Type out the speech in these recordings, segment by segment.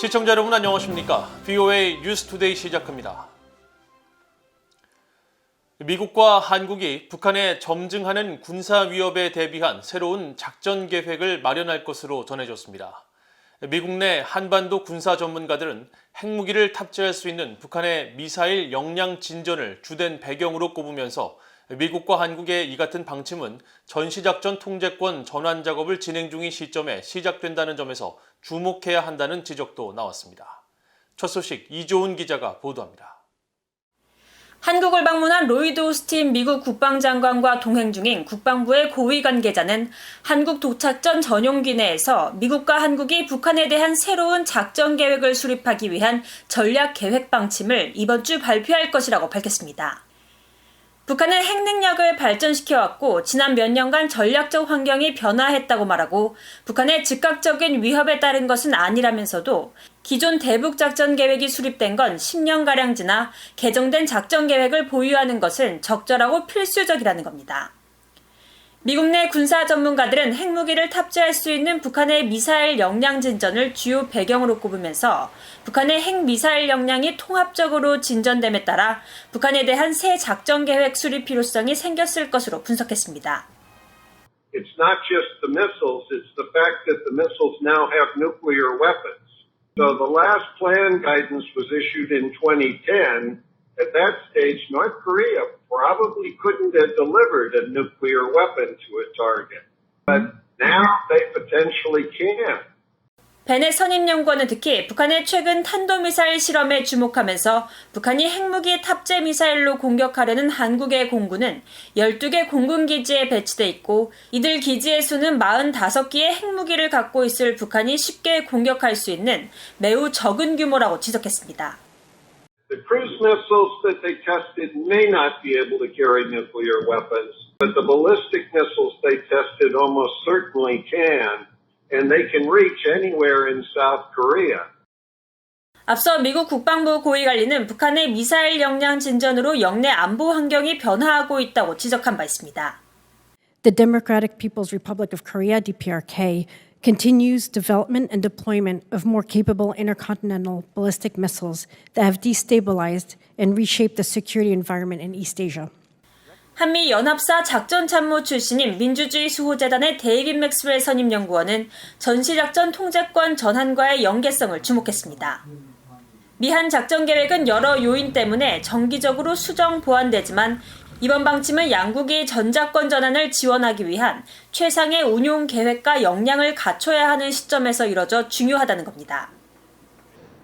시청자 여러분 안녕하십니까? VOA 뉴스투데이 시작합니다. 미국과 한국이 북한에 점증하는 군사 위협에 대비한 새로운 작전 계획을 마련할 것으로 전해졌습니다. 미국 내 한반도 군사 전문가들은 핵무기를 탑재할 수 있는 북한의 미사일 역량 진전을 주된 배경으로 꼽으면서 미국과 한국의 이 같은 방침은 전시작전 통제권 전환 작업을 진행 중인 시점에 시작된다는 점에서 주목해야 한다는 지적도 나왔습니다. 첫 소식 이조은 기자가 보도합니다. 한국을 방문한 로이드 오스틴 미국 국방장관과 동행 중인 국방부의 고위 관계자는 한국 도착 전 전용기 내에서 미국과 한국이 북한에 대한 새로운 작전 계획을 수립하기 위한 전략 계획 방침을 이번 주 발표할 것이라고 밝혔습니다. 북한은 핵 능력을 발전시켜왔고 지난 몇 년간 전략적 환경이 변화했다고 말하고 북한의 즉각적인 위협에 따른 것은 아니라면서도 기존 대북 작전 계획이 수립된 건 10년가량 지나 개정된 작전 계획을 보유하는 것은 적절하고 필수적이라는 겁니다. 미국 내 군사 전문가들은 핵무기를 탑재할 수 있는 북한의 미사일 역량 진전을 주요 배경으로 꼽으면서 북한의 핵미사일 역량이 통합적으로 진전됨에 따라 북한에 대한 새 작전 계획 수립 필요성이 생겼을 것으로 분석했습니다. It's not just the missiles, it's the fact that the missiles now have nuclear weapons. So the last plan guidance was issued in 2010. At that stage, North Korea probably couldn't have delivered a nuclear weapon to a target. But now they potentially can. 베넷 선임연구원은 특히 북한의 최근 탄도미사일 실험에 주목하면서 북한이 핵무기 탑재 미사일로 공격하려는 한국의 공군은 12개 공군기지에 배치돼 있고 이들 기지의 수는 45기의 핵무기를 갖고 있을 북한이 쉽게 공격할 수 있는 매우 적은 규모라고 지적했습니다. The cruise missiles that they tested may not be able to carry nuclear weapons, but the ballistic missiles they tested almost certainly can, and they can reach anywhere in South Korea. 앞서 미국 국방부 고위관리는 북한의 미사일 역량 진전으로 영내 안보 환경이 변화하고 있다고 지적한 바 있습니다. The Democratic People's Republic of Korea, DPRK, continues development and deployment of more capable intercontinental ballistic missiles that have destabilized and reshaped the security environment in East Asia. 한미 연합사 작전참모 출신인 민주주의 수호재단의 데이빗 맥스웰 선임연구원은 전시작전 통제권 전환과의 연계성을 주목했습니다. 미한 작전계획은 여러 요인 때문에 정기적으로 수정 보완되지만 이번 방침은 양국이 전작권 전환을 지원하기 위한 최상의 운용 계획과 역량을 갖춰야 하는 시점에서 이뤄져 중요하다는 겁니다.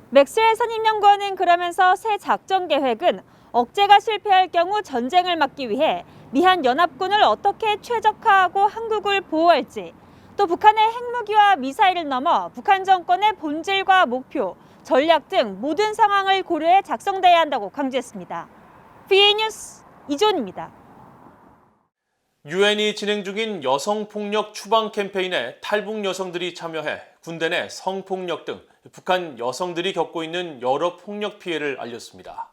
맥스웰 선임연구원은 그러면서 새 작전 계획은 억제가 실패할 경우 전쟁을 막기 위해 미한 연합군을 어떻게 최적화하고 한국을 보호할지, 또 북한의 핵무기와 미사일을 넘어 북한 정권의 본질과 목표, 전략 등 모든 상황을 고려해 작성돼야 한다고 강조했습니다. VOA 뉴스 이조은입니다. 유엔이 진행 중인 여성폭력 추방 캠페인에 탈북 여성들이 참여해 군대 내 성폭력 등 북한 여성들이 겪고 있는 여러 폭력 피해를 알렸습니다.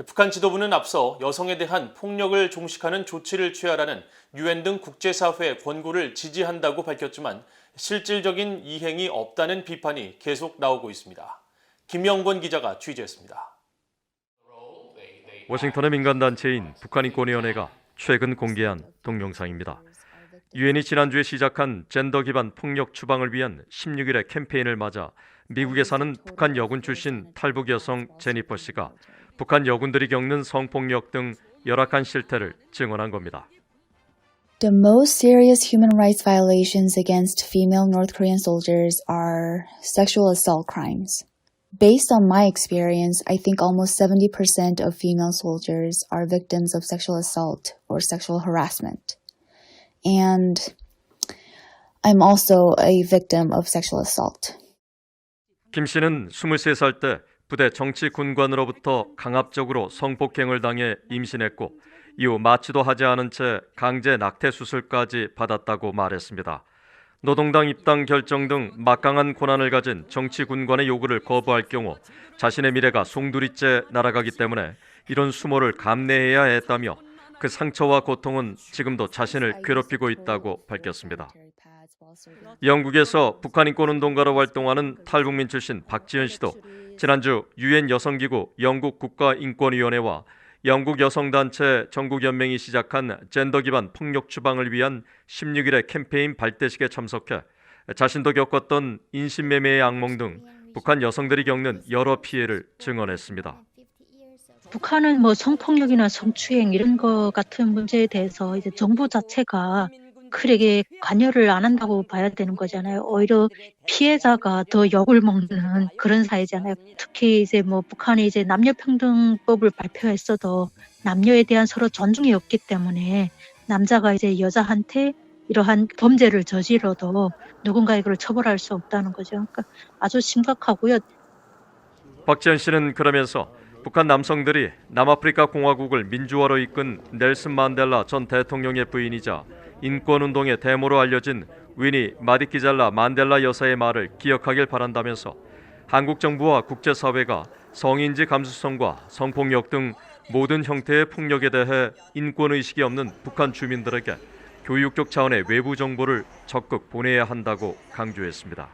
북한 지도부는 앞서 여성에 대한 폭력을 종식하는 조치를 취하라는 유엔 등 국제사회의 권고를 지지한다고 밝혔지만 실질적인 이행이 없다는 비판이 계속 나오고 있습니다. 김영권 기자가 취재했습니다. 워싱턴의 민간단체인 북한인권위원회가 최근 공개한 동영상입니다. 유엔이 지난주에 시작한 젠더 기반 폭력 추방을 위한 16일의 캠페인을 맞아 미국에 사는 북한 여군 출신 탈북 여성 제니퍼 씨가 북한 여군들이 겪는 성폭력 등 열악한 실태를 증언한 겁니다. The most serious human rights violations against female North Korean soldiers are sexual assault crimes. Based on my experience, I think almost 70% of female soldiers are victims of sexual assault or sexual harassment. And I'm also a victim of sexual assault. 김 씨는 23살 때 부대 정치군관으로부터 강압적으로 성폭행을 당해 임신했고 이후 마취도 하지 않은 채 강제 낙태 수술까지 받았다고 말했습니다. 노동당 입당 결정 등 막강한 권한을 가진 정치군관의 요구를 거부할 경우 자신의 미래가 송두리째 날아가기 때문에 이런 수모를 감내해야 했다며 그 상처와 고통은 지금도 자신을 괴롭히고 있다고 밝혔습니다. 영국에서 북한 인권운동가로 활동하는 탈북민 출신 박지연 씨도 지난주 유엔 여성기구 영국 국가인권위원회와 영국 여성단체 전국연맹이 시작한 젠더 기반 폭력 추방을 위한 16일의 캠페인 발대식에 참석해 자신도 겪었던 인신매매의 악몽 등 북한 여성들이 겪는 여러 피해를 증언했습니다. 북한은 성폭력이나 성추행 이런 거 같은 문제에 대해서 이제 정부 자체가 크게 관여를 안 한다고 봐야 되는 거잖아요. 오히려 피해자가 더 욕을 먹는 그런 사회잖아요. 특히 이제 북한이 이제 남녀평등법을 발표했어도 남녀에 대한 서로 존중이 없기 때문에 남자가 이제 여자한테 이러한 범죄를 저질러도 누군가 이걸 처벌할 수 없다는 거죠. 그러니까 아주 심각하고요. 박지연 씨는 그러면서 북한 남성들이 남아프리카 공화국을 민주화로 이끈 넬슨 만델라 전 대통령의 부인이자 인권운동의 대모로 알려진 위니 마디키잘라 만델라 여사의 말을 기억하길 바란다면서 한국 정부와 국제사회가 성인지 감수성과 성폭력 등 모든 형태의 폭력에 대해 인권의식이 없는 북한 주민들에게 교육적 차원의 외부 정보를 적극 보내야 한다고 강조했습니다.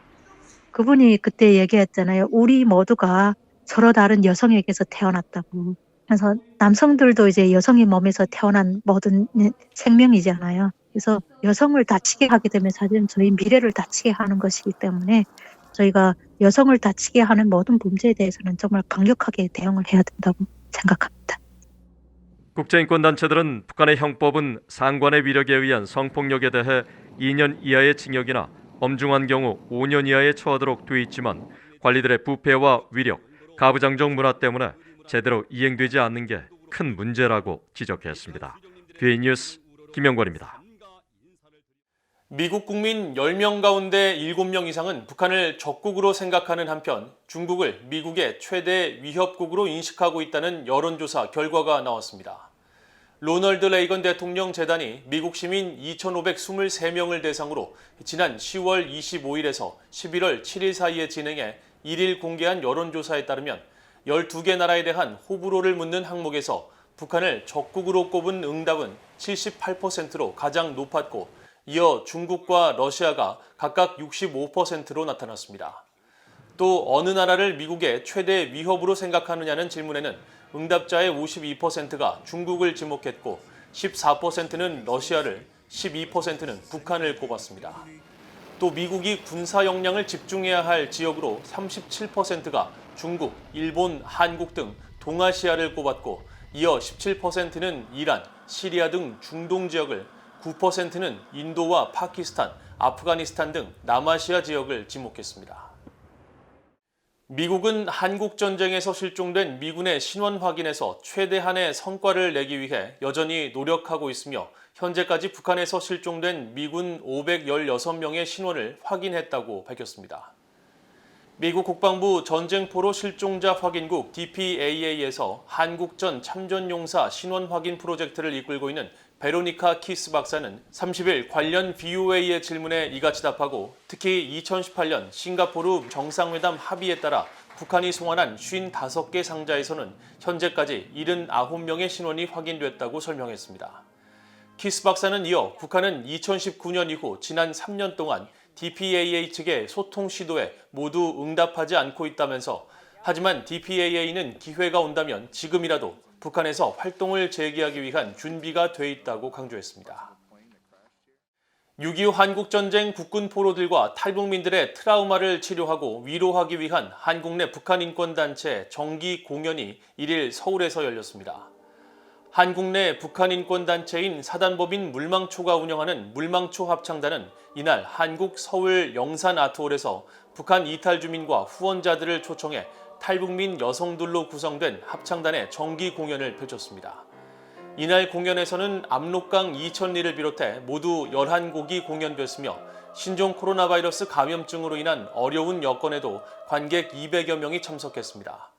그분이 그때 얘기했잖아요. 우리 모두가 서로 다른 여성에게서 태어났다고. 그래서 남성들도 이제 여성의 몸에서 태어난 모든 생명이잖아요. 그래서 여성을 다치게 하게 되면 사실은 저희 미래를 다치게 하는 것이기 때문에 저희가 여성을 다치게 하는 모든 문제에 대해서는 정말 강력하게 대응을 해야 된다고 생각합니다. 국제인권단체들은 북한의 형법은 상관의 위력에 의한 성폭력에 대해 2년 이하의 징역이나 엄중한 경우 5년 이하에 처하도록 돼 있지만 관리들의 부패와 위력, 가부장적 문화 때문에 제대로 이행되지 않는 게 큰 문제라고 지적했습니다. 뒤에 뉴스 김영권입니다. 미국 국민 10명 가운데 7명 이상은 북한을 적국으로 생각하는 한편 중국을 미국의 최대 위협국으로 인식하고 있다는 여론조사 결과가 나왔습니다. 로널드 레이건 대통령 재단이 미국 시민 2,523명을 대상으로 지난 10월 25일에서 11월 7일 사이에 진행해 1일 공개한 여론조사에 따르면 12개 나라에 대한 호불호를 묻는 항목에서 북한을 적국으로 꼽은 응답은 78%로 가장 높았고 이어 중국과 러시아가 각각 65%로 나타났습니다. 또 어느 나라를 미국의 최대 위협으로 생각하느냐는 질문에는 응답자의 52%가 중국을 지목했고 14%는 러시아를, 12%는 북한을 꼽았습니다. 또 미국이 군사 역량을 집중해야 할 지역으로 37%가 중국, 일본, 한국 등 동아시아를 꼽았고 이어 17%는 이란, 시리아 등 중동 지역을, 9%는 인도와 파키스탄, 아프가니스탄 등 남아시아 지역을 지목했습니다. 미국은 한국전쟁에서 실종된 미군의 신원 확인에서 최대한의 성과를 내기 위해 여전히 노력하고 있으며 현재까지 북한에서 실종된 미군 516명의 신원을 확인했다고 밝혔습니다. 미국 국방부 전쟁포로 실종자 확인국 DPAA에서 한국전 참전용사 신원 확인 프로젝트를 이끌고 있는 베로니카 키스 박사는 30일 관련 VOA의 질문에 이같이 답하고 특히 2018년 싱가포르 정상회담 합의에 따라 북한이 송환한 55개 상자에서는 현재까지 79명의 신원이 확인됐다고 설명했습니다. 키스 박사는 이어 북한은 2019년 이후 지난 3년 동안 DPAA 측의 소통 시도에 모두 응답하지 않고 있다면서 하지만 DPAA는 기회가 온다면 지금이라도 북한에서 활동을 재개하기 위한 준비가 돼 있다고 강조했습니다. 6.25 한국전쟁 국군 포로들과 탈북민들의 트라우마를 치료하고 위로하기 위한 한국 내 북한 인권단체 정기 공연이 1일 서울에서 열렸습니다. 한국 내 북한 인권단체인 사단법인 물망초가 운영하는 물망초 합창단은 이날 한국 서울 영산 아트홀에서 북한 이탈 주민과 후원자들을 초청해 탈북민 여성들로 구성된 합창단의 정기 공연을 펼쳤습니다. 이날 공연에서는 압록강 2000리를 비롯해 모두 11곡이 공연됐으며 신종 코로나 바이러스 감염증으로 인한 어려운 여건에도 관객 200여 명이 참석했습니다.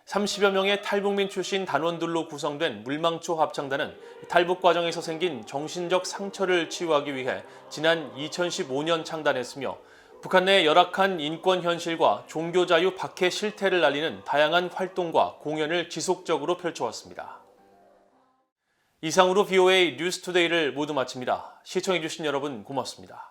30여 명의 탈북민 출신 단원들로 구성된 물망초 합창단은 탈북 과정에서 생긴 정신적 상처를 치유하기 위해 지난 2015년 창단했으며 북한 내 열악한 인권 현실과 종교 자유 박해 실태를 알리는 다양한 활동과 공연을 지속적으로 펼쳐왔습니다. 이상으로 VOA 뉴스투데이를 모두 마칩니다. 시청해주신 여러분 고맙습니다.